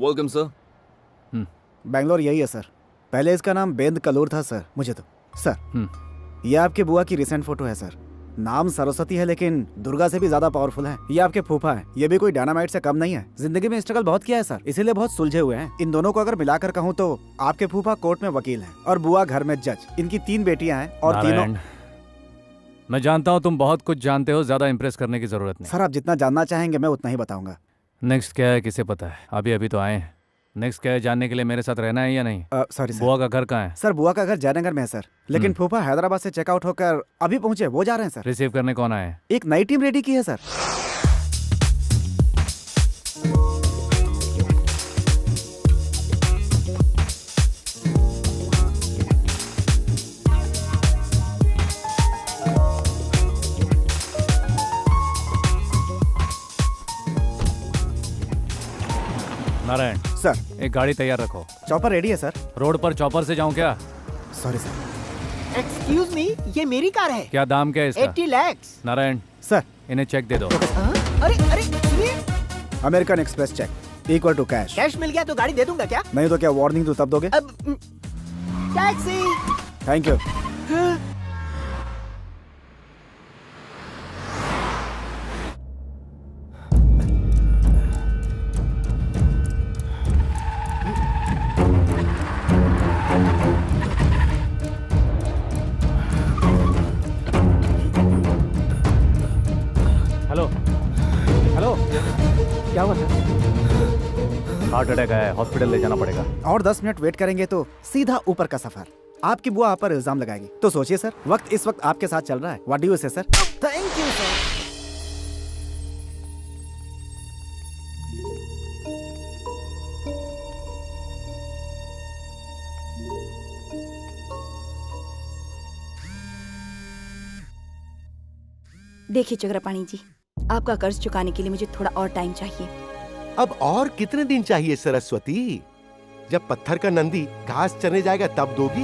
Welcome sir. Bangalore यही है sir. पहले इसका नाम बेंद कलोर था सर। मुझे तो सर ये आपके बुआ की रिसेंट फोटो है सर। नाम सरस्वती है लेकिन दुर्गा से भी ज्यादा पावरफुल है। ये आपके फूफा है। ये भी कोई डायनामाइट से कम नहीं है। जिंदगी में स्ट्रगल बहुत किया है सर, इसीलिए बहुत सुलझे हुए हैं। इन दोनों को अगर मिलाकर कहूँ तो आपके फूफा कोर्ट में वकील हैं और बुआ घर में जज। इनकी 3 बेटियां हैं और तीनों। मैं जानता हूँ तुम बहुत कुछ जानते हो, ज्यादा इम्प्रेस करने की जरूरत नहीं। सर आप जितना जानना चाहेंगे मैं उतना ही बताऊंगा। नेक्स्ट क्या है किसे पता है, अभी अभी तो आए हैं। नेक्स्ट क्या है जानने के लिए मेरे साथ रहना है या नहीं? Sorry sir. बुआ का घर कहाँ है? सर बुआ का घर जयनगर में है सर, लेकिन फूफा हैदराबाद से चेकआउट होकर अभी पहुंचे, वो जा रहे हैं सर। रिसीव करने कौन आए? एक नई टीम रेडी की है सर। नारायण सर एक गाड़ी तैयार रखो। चॉपर रेडी है सर। रोड पर चॉपर से जाऊं क्या? Sorry sir. एक्सक्यूज मी, ये मेरी कार है। क्या दाम क्या है इसका? 80 लाख। नारायण सर इन्हें चेक दे दो। अरे अरे सुनिए, American Express cheque equal to cash. Cash मिल गया तो गाड़ी दे दूंगा क्या? नहीं तो क्या वार्निंग दूं तब दोगे? अब taxi. Thank you. Hello hello, क्या हुआ सर? हार्ट अटैक आया है, हॉस्पिटल ले जाना पड़ेगा। और 10 मिनट वेट करेंगे तो सीधा ऊपर का सफर। आपकी बुआ आप पर इल्जाम लगाएगी तो सोचिए सर, वक्त इस वक्त आपके साथ चल रहा है। व्हाट डू यू से सर? Thank you sir. देखिए चक्रपाणी जी, आपका कर्ज चुकाने के लिए मुझे थोड़ा और टाइम चाहिए। अब और कितने दिन चाहिए सरस्वती? जब पत्थर का नंदी घास चरने जाएगा तब दोगी?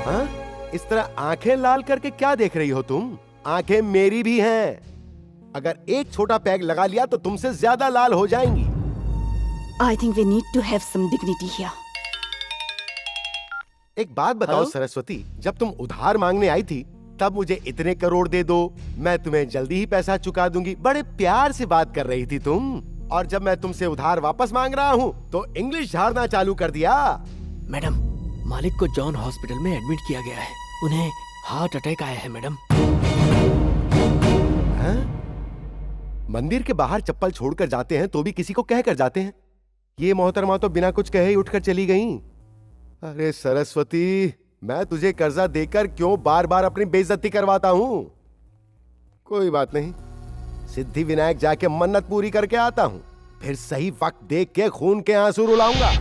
हाँ? इस तरह आंखें लाल करके क्या देख रही हो तुम? आंखें मेरी भी हैं। अगर एक छोटा पैग लगा लिया तो तुमसे ज्यादा लाल हो जाएंगी। I think we need to have some dignity here. एक बात बताओ हेलो? सरस्वती, जब तुम उधार मांगने आई थी तब मुझे इतने करोड़ दे दो, मैं तुम्हें जल्दी ही पैसा चुका दूंगी, बड़े प्यार से बात कर रही थी तुम। और जब मैं तुमसे उधार वापस मांग रहा हूँ तो इंग्लिश झाड़ना चालू कर दिया। मैडम, मालिक को जॉन हॉस्पिटल में एडमिट किया गया है। उन्हें हार्ट अटैक आया है मैडम। हाँ? मंदिर के बाहर चप्पल छोड़कर जाते हैं तो भी किसी को कह कर जाते हैं। ये मोहतरमा तो बिना कुछ कहे ही उठकर चली गईं। अरे सरस्वती, मैं तुझे कर्जा देकर क्यों बार बार अपनी बेइज्जती करवाता हूं? कोई बात नहीं, सिद्धि विनायक जाके मन्नत पूरी करके आता हूं, फिर सही वक्त देख के खून के आंसू रुलाऊंगा।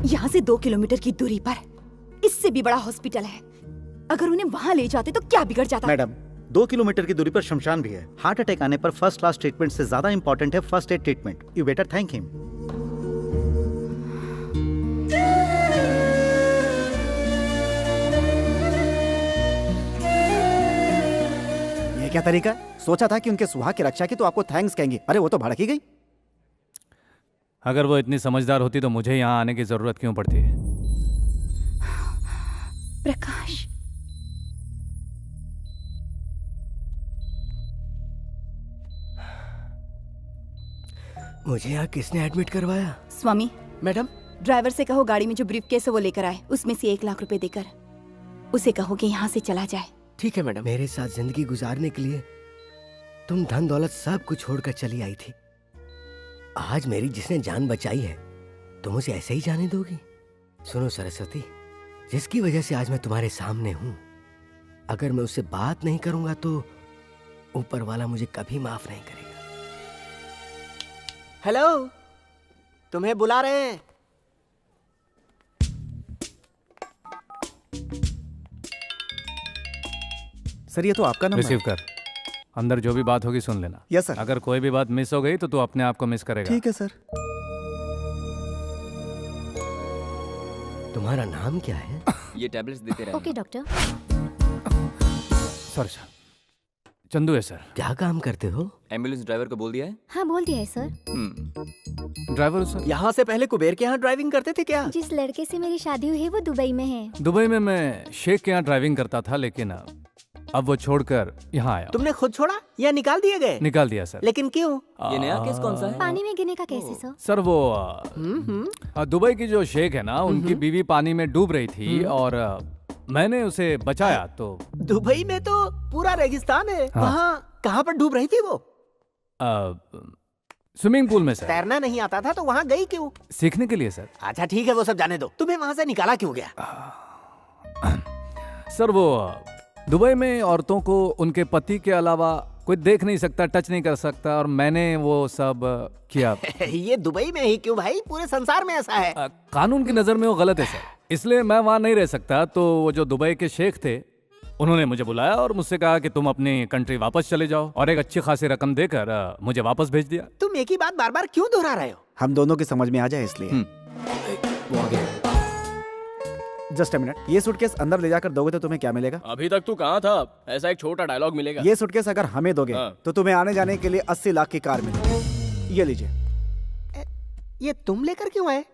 यहाँ से 2 किलोमीटर की दूरी पर इससे भी बड़ा हॉस्पिटल है। अगर उन्हें वहाँ ले जाते तो क्या बिगड़ जाता? मैडम 2 किलोमीटर की दूरी पर शमशान भी है। हार्ट अटैक आने पर फर्स्ट क्लास ट्रीटमेंट से ज्यादा इंपॉर्टेंट है first aid treatment. You better thank him. ये क्या तरीका? सोचा था कि उनके सुहाग की रक्षा की तो आपको थैंक्स कहेंगे। अरे वो तो भड़क ही गई। अगर वो इतनी समझदार होती तो मुझे यहाँ आने की जरूरत क्यों पड़ती? प्रकाश, मुझे यहाँ किसने एडमिट करवाया? स्वामी मैडम, ड्राइवर से कहो गाड़ी में जो ब्रीफकेस है वो लेकर आए। उसमें से 1 लाख रुपए देकर उसे कहो कि यहाँ से चला जाए। ठीक है मैडम। मेरे साथ जिंदगी गुजारने के लिए तुम धन दौलत सब कुछ छोड़कर चली आई थी। आज मेरी जिसने जान बचाई है तुम उसे ऐसे ही जाने दोगी? सुनो सरस्वती, जिसकी वजह से आज मैं तुम्हारे सामने हूं, अगर मैं उससे बात नहीं करूंगा तो ऊपर वाला मुझे कभी माफ नहीं करेगा। हेलो, तुम्हें बुला रहे हैं। सर ये तो आपका नंबर रिसीव कर। अंदर जो भी बात होगी सुन लेना। Yes sir. अगर कोई भी बात मिस हो गई तो तू अपने आप को मिस करेगा। ठीक है सर। तुम्हारा नाम क्या है? ये टैबलेट्स देते रहना। Okay doctor. सर चंदू है सर। क्या काम करते हो? एम्बुलेंस ड्राइवर को बोल दिया है? हाँ बोल दिया है सर। Driver sir. यहाँ से पहले कुबेर के यहाँ ड्राइविंग करते थे क्या? जिस लड़के से मेरी शादी हुई है वो दुबई में है। दुबई में मैं शेख के यहाँ ड्राइविंग करता था, लेकिन अब वो छोड़कर यहाँ आया। तुमने खुद छोड़ा या निकाल दिए गए? निकाल दिया सर। लेकिन क्यों? ये नया केस कौन सा है? पानी में गिरने का कैसे सर? सर वो दुबई की जो शेख है ना, उनकी बीवी पानी में डूब रही थी और मैंने उसे बचाया। तो दुबई में तो पूरा रेगिस्तान है। हाँ। वहाँ कहाँ पर डूब रही थी वो? स्विमिंग पूल में सर। तैरना नहीं आता था तो वहाँ गई क्यों? सीखने के लिए सर। अच्छा ठीक है, वो सब जाने दो। तुम्हें वहाँ से निकाला क्यों गया? सर वो दुबई में औरतों को उनके पति के अलावा कोई देख नहीं सकता, टच नहीं कर सकता, और मैंने वो सब किया। ये दुबई में ही क्यों भाई, पूरे संसार में ऐसा है। कानून की नजर में वो गलत है सर, इसलिए मैं वहां नहीं रह सकता। तो वो जो दुबई के शेख थे, उन्होंने मुझे बुलाया और मुझसे कहा कि तुम अपनी कंट्री वापस चले जाओ, और एक अच्छी खासी रकम देकर मुझे वापस भेज दिया। तुम एक ही बात बार बार क्यों दोहरा रहे हो? हम दोनों की समझ में आ जाए इसलिए। जस्ट अ मिनट, ये सूटकेस अंदर ले जाकर दोगे तो तुम्हें क्या मिलेगा? अभी तक तू कहाँ था? ऐसा एक छोटा डायलॉग मिलेगा। ये सूटकेस अगर हमें दोगे हाँ। तो तुम्हें आने जाने के लिए 80 लाख की कार मिलेगी। ये लीजिए। ये तुम लेकर क्यों आए?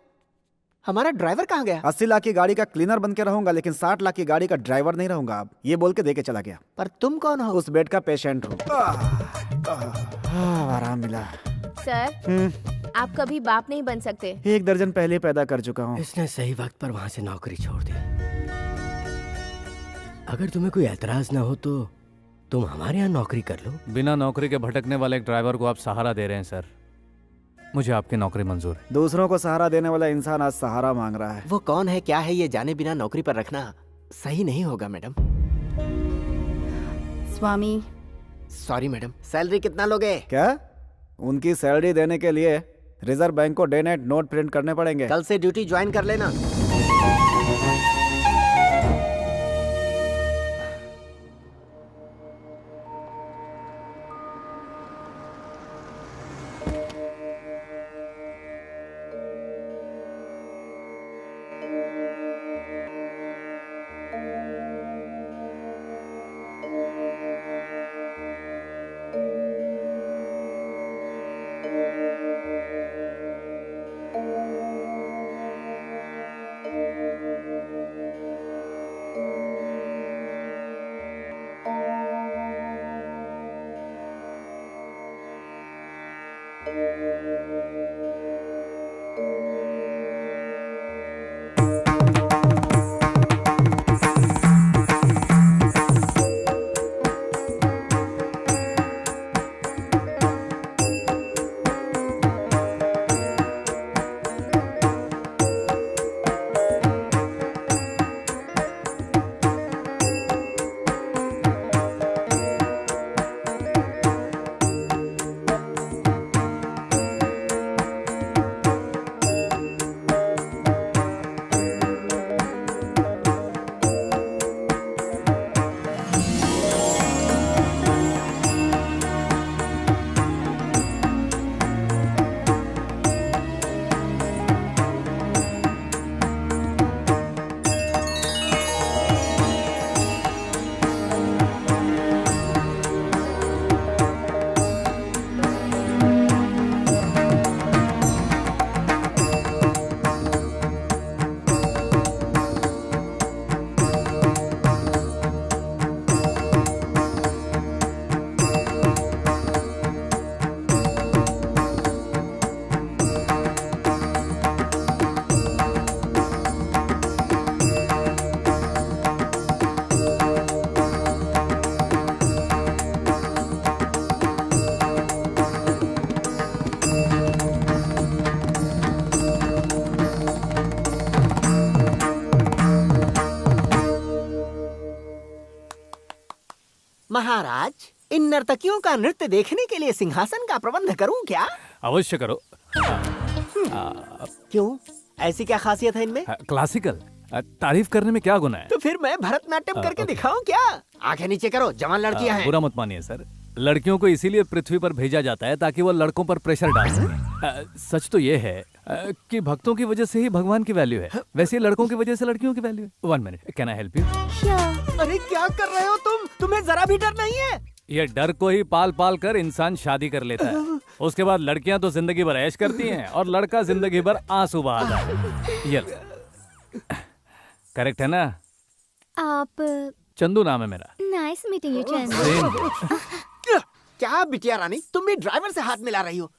हमारा ड्राइवर कहाँ गया? 80 लाख की गाड़ी का क्लीनर बन के रहूंगा, लेकिन 60 लाख की गाड़ी का ड्राइवर नहीं रहूंगा। अब ये बोल के दे के चला गया। पर तुम कौन हो? उस बेड का पेशेंट हूँ। आराम मिला। सर, आप कभी बाप नहीं बन सकते। 1 दर्जन पहले पैदा कर चुका हूँ। इसने सही वक्त पर वहां से नौकरी छोड़ दी। अगर तुम्हें कोई एतराज ना हो तो तुम हमारे यहाँ नौकरी कर लो। बिना नौकरी के भटकने वाले एक ड्राइवर को आप सहारा दे रहे हैं सर। मुझे आपकी नौकरी मंजूर है। दूसरों को सहारा देने वाला इंसान आज सहारा मांग रहा है। वो कौन है, क्या है, ये जाने बिना नौकरी पर रखना सही नहीं होगा मैडम। स्वामी, सॉरी मैडम। सैलरी कितना लोगे? क्या? उनकी सैलरी देने के लिए रिजर्व बैंक को डे नाइट नोट प्रिंट करने पड़ेंगे। कल से ड्यूटी ज्वाइन कर लेना। महाराज, इन नर्तकियों का नृत्य देखने के लिए सिंहासन का प्रबंध करूं क्या? अवश्य करो। क्यों? ऐसी क्या खासियत है इनमें? क्लासिकल तारीफ करने में क्या गुना है? तो फिर मैं भरतनाट्यम करके दिखाऊं क्या? आंखें नीचे करो, जवान लड़कियां हैं। बुरा मत मानिए सर, लड़कियों को इसीलिए पृथ्वी पर भेजा जाता है ताकि वो लड़कों पर प्रेशर डाल सके। सच तो ये है कि भक्तों की वजह से ही भगवान की वैल्यू है, वैसे ही लड़कों की वजह से लड़कियों की वैल्यू है। 1 minute, can I help you? अरे क्या कर रहे हो तुम? तुम्हें जरा भी डर नहीं है? ये डर को ही पाल पाल कर इंसान शादी कर लेता है, उसके बाद लड़कियां तो जिंदगी भर ऐश करती हैं और लड़का जिंदगी भर आंसू बहाता है। ये करेक्ट है ना? आप चंदू नाम है मेरा। Nice meeting you Chandu. क्या बिटिया रानी, तुम भी ड्राइवर से हाथ मिला रही हो?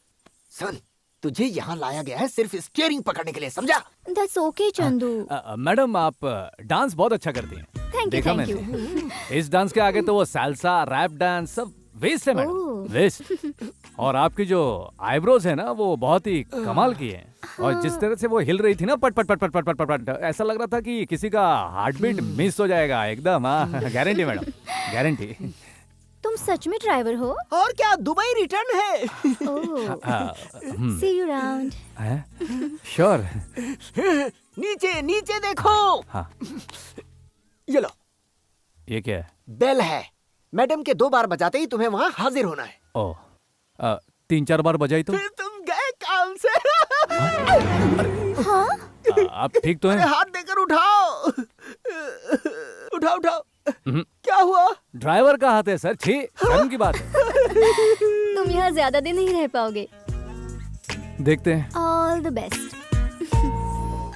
सुन, तुझे यहाँ लाया गया है सिर्फ स्टीयरिंग पकड़ने के लिए, समझा? That's okay Chandu. मैडम आप डांस बहुत अच्छा करती हैं। थैंक यू देखा थैंक मैंने। यू। इस डांस के आगे तो वो सैल्सा रैप डांस सब वेस्ट है मैडम, ओह। वेस्ट। और आपकी जो आईब्रोज है ना वो बहुत ही कमाल की है, और जिस तरह से वो हिल रही थी ना पट पट पट पट पट पट पट पट, ऐसा लग रहा था कि किसी का हार्ट बीट मिस हो जाएगा एकदम। हाँ गारंटी मैडम, गारंटी। तुम सच में ड्राइवर हो? और क्या, दुबई रिटर्न है। सी यू अराउंड। श्योर। नीचे नीचे देखो। हाँ ये लो, ये क्या है? बेल है। मैडम के 2 बार बजाते ही तुम्हें वहाँ हाजिर होना है। ओ 3-4 बार बजाई तो? फिर तुम गए काम से। आप ठीक तो अरे हैं? हाथ देकर उठाओ। उठाओ उठाओ। क्या हुआ? ड्राइवर का हाथ है सर, छी, शर्म की बात है। तुम यहाँ ज्यादा दिन नहीं रह पाओगे। देखते हैं। All the best.